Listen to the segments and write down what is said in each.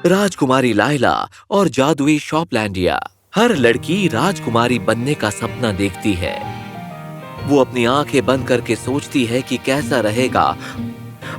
राजकुमारी लायला और जादुई शॉपलैंडिया। हर लड़की राजकुमारी बनने का सपना देखती है। वो अपनी आंखें बंद करके सोचती है कि कैसा रहेगा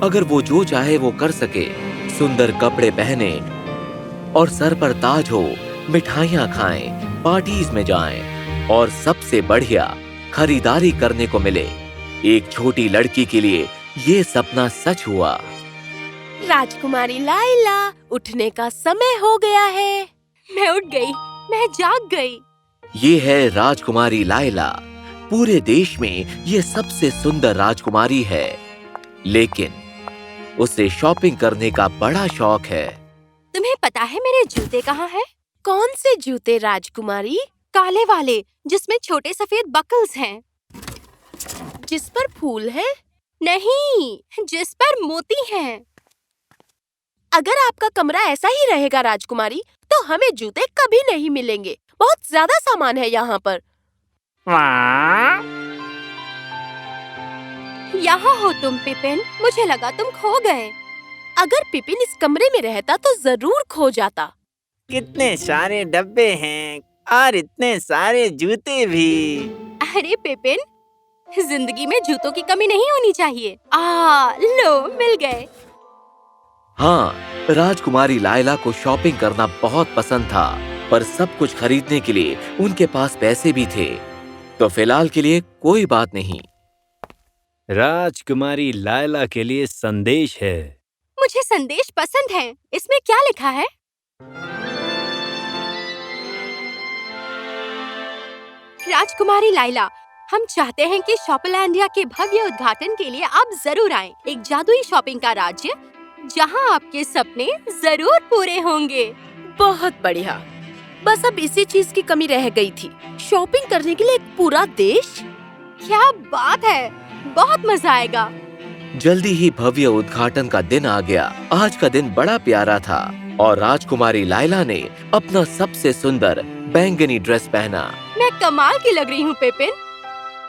अगर वो जो चाहे वो कर सके। सुंदर कपड़े पहने और सर पर ताज हो, मिठाइयाँ खाएं, पार्टीज में जाएं और सबसे बढ़िया खरीदारी करने को मिले। एक छोटी लड़की के लिए ये सपना सच हुआ। राजकुमारी लायला, उठने का समय हो गया है। मैं उठ गई, मैं जाग गई। ये है राजकुमारी लायला। पूरे देश में ये सबसे सुंदर राजकुमारी है, लेकिन उसे शॉपिंग करने का बड़ा शौक है। तुम्हें पता है मेरे जूते कहाँ हैं? कौन से जूते राजकुमारी? काले वाले, जिसमें छोटे सफेद बकल्स हैं। जिस पर फूल है? नहीं, जिस पर मोती हैं। अगर आपका कमरा ऐसा ही रहेगा राजकुमारी, तो हमें जूते कभी नहीं मिलेंगे। बहुत ज्यादा सामान है यहाँ पर। यहाँ हो तुम पिपिन, मुझे लगा तुम खो गए। अगर पिपिन इस कमरे में रहता तो जरूर खो जाता। कितने सारे डब्बे हैं और इतने सारे जूते भी। अरे पिपिन, जिंदगी में जूतों की कमी नहीं होनी चाहिए। लो, मिल गए। हाँ, राजकुमारी लायला को शॉपिंग करना बहुत पसंद था, पर सब कुछ खरीदने के लिए उनके पास पैसे भी थे। तो फिलहाल के लिए कोई बात नहीं। राजकुमारी लायला के लिए संदेश है। मुझे संदेश पसंद है। इसमें क्या लिखा है? राजकुमारी लायला, हम चाहते हैं कि शॉपलैंडिया के भव्य उद्घाटन के लिए आप जरूर आएं। एक जादुई शॉपिंग का राज्य, जहां आपके सपने जरूर पूरे होंगे। बहुत बढ़िया। बस अब इसी चीज की कमी रह गई थी, शॉपिंग करने के लिए एक पूरा देश। क्या बात है, बहुत मजा आएगा। जल्दी ही भव्य उद्घाटन का दिन आ गया। आज का दिन बड़ा प्यारा था और राजकुमारी लायला ने अपना सबसे सुंदर बैंगनी ड्रेस पहना। मैं कमाल की लग रही हूँ पिपिन,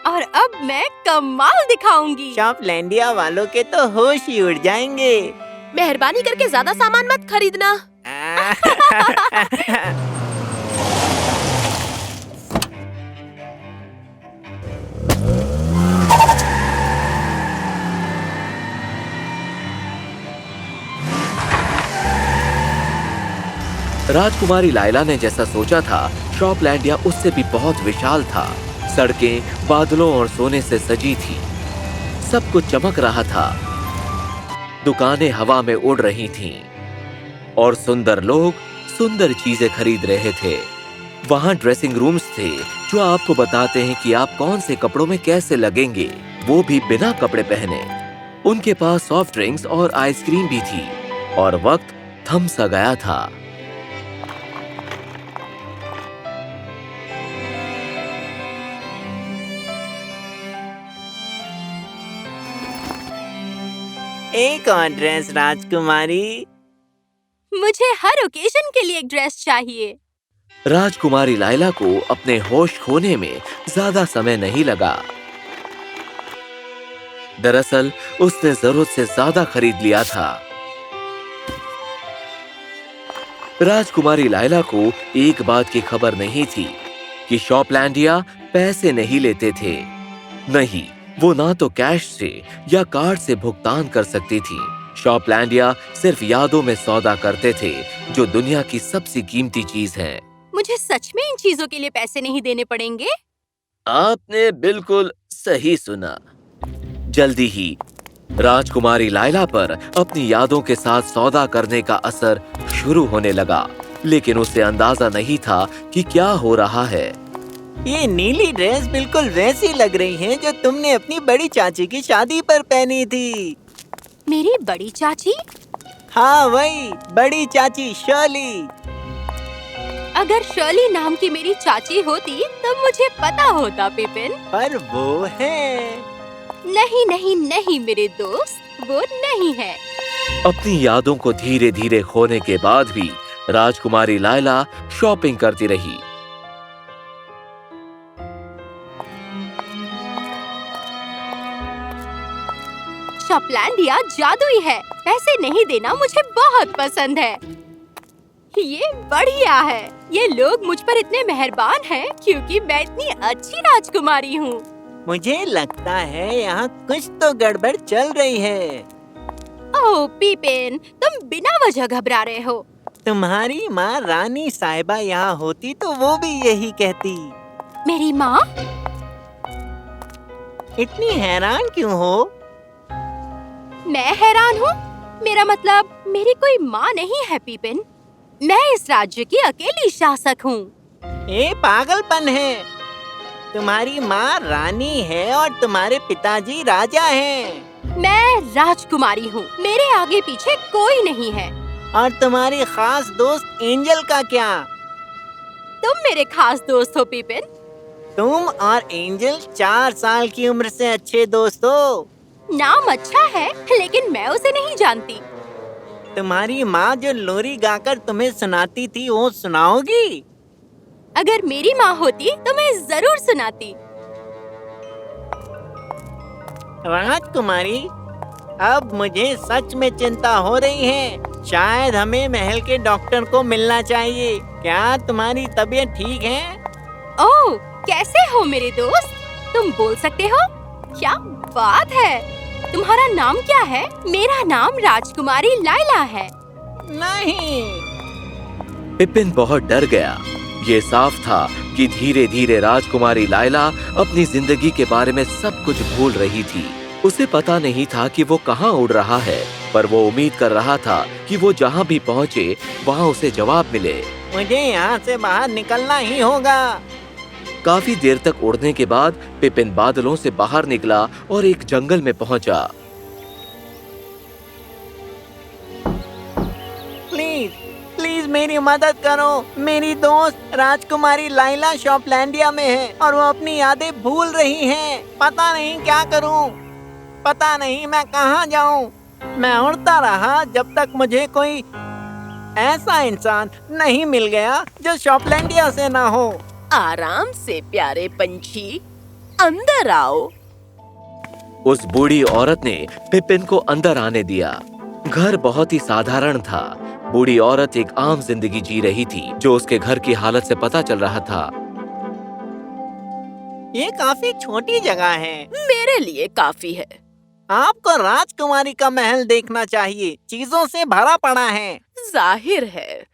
और अब मैं कमाल दिखाऊंगी। शॉपलैंडिया वालों के तो होश ही उड़ जाएंगे। मेहरबानी करके ज्यादा सामान मत खरीदना। राजकुमारी लायला ने जैसा सोचा था, शॉपलैंडिया उससे भी बहुत विशाल था। सड़कें बादलों और सोने से सजी थी। सब कुछ चमक रहा था। दुकानें हवा में उड़ रही थीं और सुंदर लोग सुंदर चीजें खरीद रहे थे। वहां ड्रेसिंग रूम्स थे जो आपको बताते हैं कि आप कौन से कपड़ों में कैसे लगेंगे, वो भी बिना कपड़े पहने। उनके पास सॉफ्ट ड्रिंक्स और आइसक्रीम भी थी और वक्त थम सा गया था। एक और ड्रेस राजकुमारी। मुझे हर ओकेजन के लिए एक ड्रेस चाहिए। राजकुमारी लायला को अपने होश खोने में ज्यादा समय नहीं लगा। दरअसल उसने जरूरत से ज्यादा खरीद लिया था। राजकुमारी लायला को एक बात की खबर नहीं थी कि शॉपलैंडिया पैसे नहीं लेते थे। नहीं, वो ना तो कैश से या कार्ड से भुगतान कर सकती थी। शॉपलैंडिया सिर्फ यादों में सौदा करते थे, जो दुनिया की सबसे कीमती चीज है। मुझे सच में इन चीजों के लिए पैसे नहीं देने पड़ेंगे? आपने बिल्कुल सही सुना। जल्दी ही राजकुमारी लायला पर अपनी यादों के साथ सौदा करने का असर शुरू होने लगा, लेकिन उसे अंदाजा नहीं था कि क्या हो रहा है। ये नीली ड्रेस बिल्कुल वैसी लग रही है जो तुमने अपनी बड़ी चाची की शादी पर पहनी थी। मेरी बड़ी चाची? हाँ, वही बड़ी चाची शर्ली। अगर शर्ली नाम की मेरी चाची होती तो मुझे पता होता पिपिन। पर वो है। नहीं नहीं नहीं मेरे दोस्त, वो नहीं है। अपनी यादों को धीरे धीरे खोने के बाद भी राजकुमारी लायला शॉपिंग करती रही। शॉपलैंडिया जादुई है। पैसे नहीं देना मुझे बहुत पसंद है। ये बढ़िया है। ये लोग मुझ पर इतने मेहरबान हैं क्योंकि मैं इतनी अच्छी राजकुमारी हूँ। मुझे लगता है यहाँ कुछ तो गड़बड़ चल रही है। ओह पिपिन, तुम बिना वजह घबरा रहे हो। तुम्हारी माँ रानी साहिबा यहाँ होती तो वो भी यही कहती। मेरी माँ? इतनी हैरान क्यों हो? मैं हैरान हूँ? मेरा मतलब मेरी कोई माँ नहीं है पिपिन। मैं इस राज्य की अकेली शासक हूँ। ये पागलपन है। तुम्हारी माँ रानी है और तुम्हारे पिताजी राजा हैं। मैं राजकुमारी हूँ। मेरे आगे पीछे कोई नहीं है। और तुम्हारी खास दोस्त एंजल का क्या? तुम मेरे खास दोस्त हो पिपिन। तुम और एंजल 4 साल की उम्र से अच्छे दोस्त हो। नाम अच्छा है लेकिन मैं उसे नहीं जानती। तुम्हारी माँ जो लोरी गाकर तुम्हें सुनाती थी वो सुनाओगी? अगर मेरी माँ होती तो मैं जरूर सुनाती। राजकुमारी, अब मुझे सच में चिंता हो रही है। शायद हमें महल के डॉक्टर को मिलना चाहिए। क्या तुम्हारी तबीयत ठीक है? ओह, कैसे हो मेरे दोस्त? तुम बोल सकते हो? क्या बात है। तुम्हारा नाम क्या है? मेरा नाम राजकुमारी लाइला है। नहीं। पिपिन बहुत डर गया। ये साफ था कि धीरे धीरे राजकुमारी लाइला अपनी जिंदगी के बारे में सब कुछ भूल रही थी। उसे पता नहीं था कि वो कहाँ उड़ रहा है, पर वो उम्मीद कर रहा था कि वो जहाँ भी पहुँचे वहाँ उसे जवाब मिले। मुझे यहाँ से बाहर निकलना ही होगा। काफी देर तक उड़ने के बाद पिपिन बादलों से बाहर निकला और एक जंगल में पहुंचा। प्लीज प्लीज मेरी मदद करो। मेरी दोस्त राजकुमारी लाइला शॉपलैंडिया में है और वो अपनी यादें भूल रही है। पता नहीं क्या करूं। पता नहीं मैं कहाँ जाऊं। मैं उड़ता रहा जब तक मुझे कोई ऐसा इंसान नहीं मिल गया जो शॉपलैंडिया से ना हो। आराम से प्यारे पंछी, अंदर आओ। उस बूढ़ी औरत ने पिपिन को अंदर आने दिया। घर बहुत ही साधारण था। बूढ़ी औरत एक आम जिंदगी जी रही थी, जो उसके घर की हालत से पता चल रहा था। ये काफी छोटी जगह है। मेरे लिए काफी है। आपको राजकुमारी का महल देखना चाहिए। चीजों से भरा पड़ा है। जाहिर है,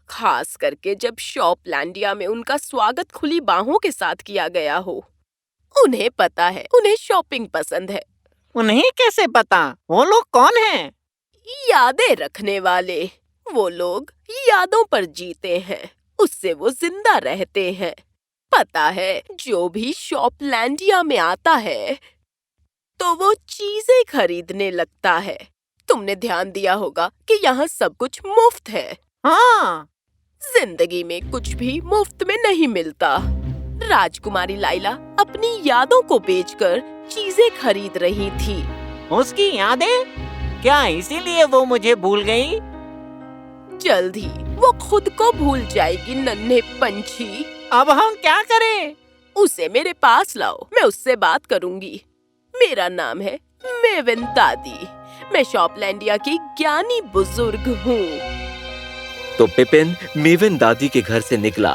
खास करके जब शॉपलैंडिया में उनका स्वागत खुली बाहों के साथ किया गया हो। उन्हें पता है, उन्हें शॉपिंग पसंद है। उन्हें कैसे पता? वो लोग कौन हैं? यादें रखने वाले। वो लोग यादों पर जीते हैं, उससे वो जिंदा रहते हैं। पता है, जो भी शॉपलैंडिया में आता है तो वो चीजें खरीदने लगता है। तुमने ध्यान दिया होगा कि यहाँ सब कुछ मुफ्त है। हाँ। जिंदगी में कुछ भी मुफ्त में नहीं मिलता। राजकुमारी लाइला अपनी यादों को बेचकर चीजें खरीद रही थी। उसकी यादें? क्या इसीलिए वो मुझे भूल गई? जल्द ही वो खुद को भूल जाएगी नन्हे पंछी। अब हम क्या करें? उसे मेरे पास लाओ, मैं उससे बात करूंगी। मेरा नाम है मेविन दादी। मैं शॉपलैंडिया की ज्ञानी बुजुर्ग हूँ। तो पिपिन मेविन दादी के घर से निकला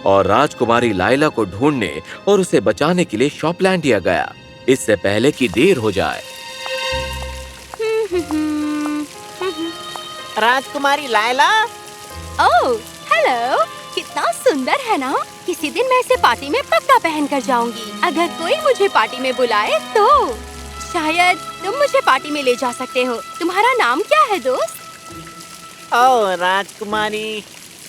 और राजकुमारी लाइला को ढूंढने और उसे बचाने के लिए शॉपलैंडिया गया, इससे पहले कि देर हो जाए। राजकुमारी लाइला। ओह, हेलो। कितना सुंदर है ना? किसी दिन मैं इसे पार्टी में पक्का पहन कर जाऊंगी। अगर कोई मुझे पार्टी में बुलाए तो शायद तुम मुझे पार्टी में ले जा सकते हो। तुम्हारा नाम क्या है दोस्त? ओह राजकुमारी।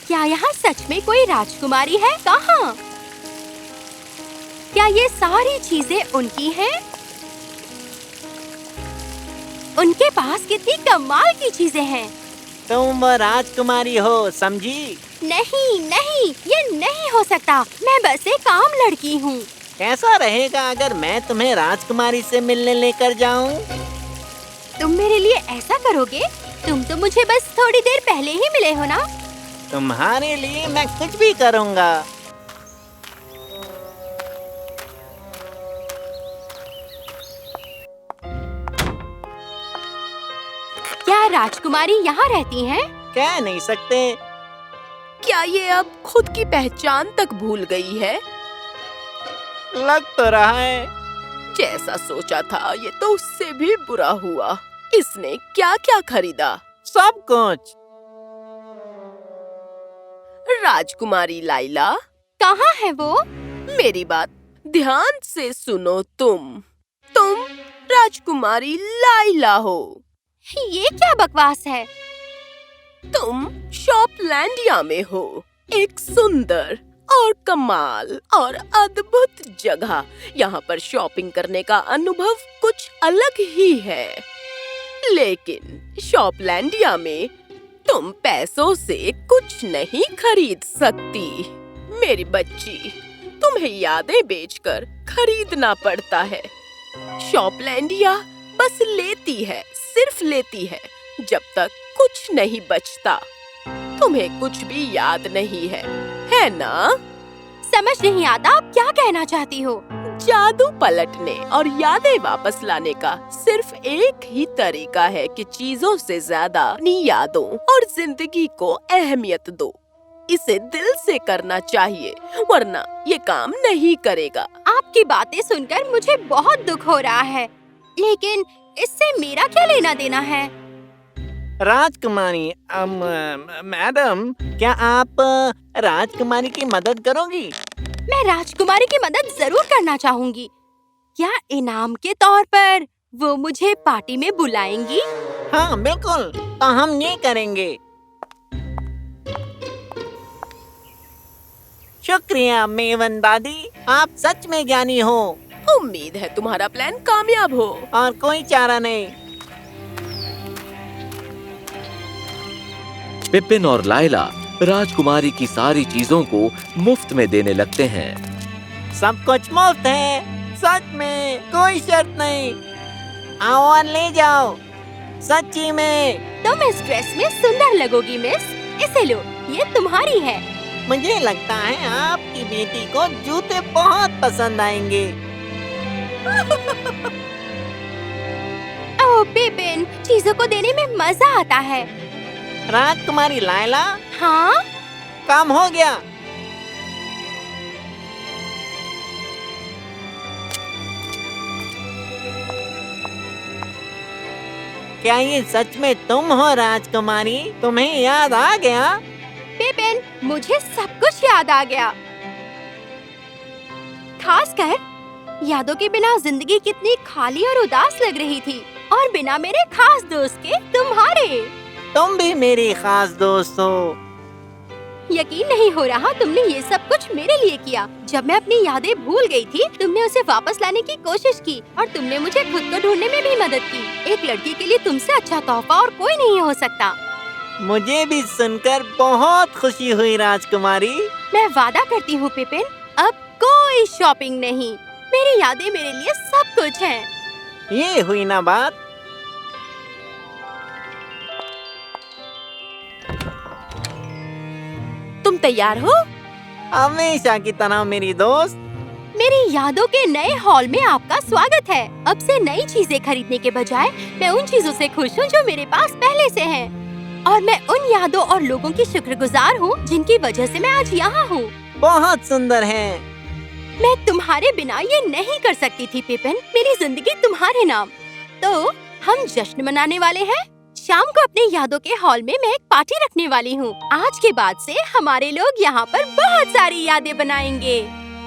क्या यहाँ सच में कोई राजकुमारी है? कहाँ? क्या ये सारी चीजें उनकी हैं? उनके पास कितनी कमाल की चीजें हैं। तुम वो राजकुमारी हो, समझी? नहीं नहीं, ये नहीं हो सकता। मैं बस एक आम लड़की हूँ। कैसा रहेगा अगर मैं तुम्हें राजकुमारी से मिलने लेकर जाऊं? तुम मेरे लिए ऐसा करोगे? तुम तो मुझे बस थोड़ी देर पहले ही मिले हो ना? तुम्हारे लिए मैं कुछ भी करूँगा। क्या राजकुमारी यहाँ रहती हैं? कह नहीं सकते। क्या ये अब खुद की पहचान तक भूल गई है? लग तो रहा है। जैसा सोचा था ये तो उससे भी बुरा हुआ। इसने क्या क्या खरीदा? सब कुछ। राजकुमारी लाइला, कहाँ है वो? मेरी बात ध्यान से सुनो। तुम राजकुमारी लाइला हो। ये क्या बकवास है? तुम शॉपलैंडिया में हो, एक सुंदर और कमाल और अद्भुत जगह। यहाँ पर शॉपिंग करने का अनुभव कुछ अलग ही है। लेकिन शॉपलैंडिया में तुम पैसों से कुछ नहीं खरीद सकती। मेरी बच्ची, तुम्हें यादें बेचकर खरीदना पड़ता है। शॉपलैंडिया बस लेती है, सिर्फ लेती है, जब तक कुछ नहीं बचता। तुम्हें कुछ भी याद नहीं है ना? समझ नहीं आता आप क्या कहना चाहती हो। जादू पलटने और यादें वापस लाने का सिर्फ एक ही तरीका है कि चीजों से ज्यादा अपनी यादों और जिंदगी को अहमियत दो। इसे दिल से करना चाहिए, वरना ये काम नहीं करेगा। आपकी बातें सुनकर मुझे बहुत दुख हो रहा है, लेकिन इससे मेरा क्या लेना देना है? राजकुमारी, मैडम, क्या आप राजकुमारी की मदद करोगी? मैं राजकुमारी की मदद जरूर करना चाहूंगी। क्या इनाम के तौर पर वो मुझे पार्टी में बुलाएंगी? हाँ बिल्कुल, तो हम ये करेंगे। शुक्रिया मेवन दादी, आप सच में ज्ञानी हो। उम्मीद है तुम्हारा प्लान कामयाब हो। और कोई चारा नहीं। पिपिन और लाइला राजकुमारी की सारी चीजों को मुफ्त में देने लगते हैं। सब कुछ मुफ्त है, सच में, कोई शर्त नहीं। आओ और ले जाओ, सच्ची में। तुम इस ड्रेस में सुंदर लगोगी मिस। इसे लो, ये तुम्हारी है। मुझे लगता है आपकी बेटी को जूते बहुत पसंद आएंगे। ओह पिपिन, चीजों को देने में मजा आता है। राजकुमारी लाइला, हाँ? काम हो गया। क्या ये सच में तुम हो राजकुमारी? तुम्हें याद आ गया? पिपिन, मुझे सब कुछ याद आ गया। खासकर यादों के बिना जिंदगी कितनी खाली और उदास लग रही थी, और बिना मेरे खास दोस्त के तुम्हारे। तुम भी मेरी खास दोस्त हो। यकीन नहीं हो रहा तुमने ये सब कुछ मेरे लिए किया। जब मैं अपनी यादें भूल गई थी, तुमने उसे वापस लाने की कोशिश की, और तुमने मुझे खुद को ढूंढने में भी मदद की। एक लड़की के लिए तुमसे अच्छा तोहफा और कोई नहीं हो सकता। मुझे भी सुनकर बहुत खुशी हुई राजकुमारी। मैं वादा करती हूँ पिपिन, अब कोई शॉपिंग नहीं। मेरी यादें मेरे लिए सब कुछ हैं। ये हुई ना बात। तुम तैयार हो? हमेशा की तरह मेरी दोस्त। मेरी यादों के नए हॉल में आपका स्वागत है। अब से नई चीजें खरीदने के बजाय मैं उन चीजों से खुश हूँ जो मेरे पास पहले से हैं। और मैं उन यादों और लोगों की शुक्रगुजार हूँ जिनकी वजह से मैं आज यहाँ हूँ। बहुत सुंदर है। मैं तुम्हारे बिना ये नहीं कर सकती थी पिपिन। मेरी जिंदगी तुम्हारे नाम। तो हम जश्न मनाने वाले हैं। शाम को अपने यादों के हॉल में मैं एक पार्टी रखने वाली हूँ। आज के बाद से हमारे लोग यहाँ पर बहुत सारी यादें बनाएंगे।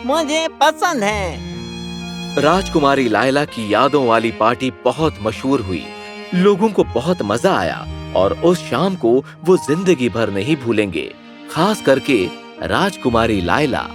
मुझे पसंद है। राजकुमारी लाइला की यादों वाली पार्टी बहुत मशहूर हुई। लोगों को बहुत मजा आया और उस शाम को वो जिंदगी भर नहीं भूलेंगे, खास करके राजकुमारी लाइला।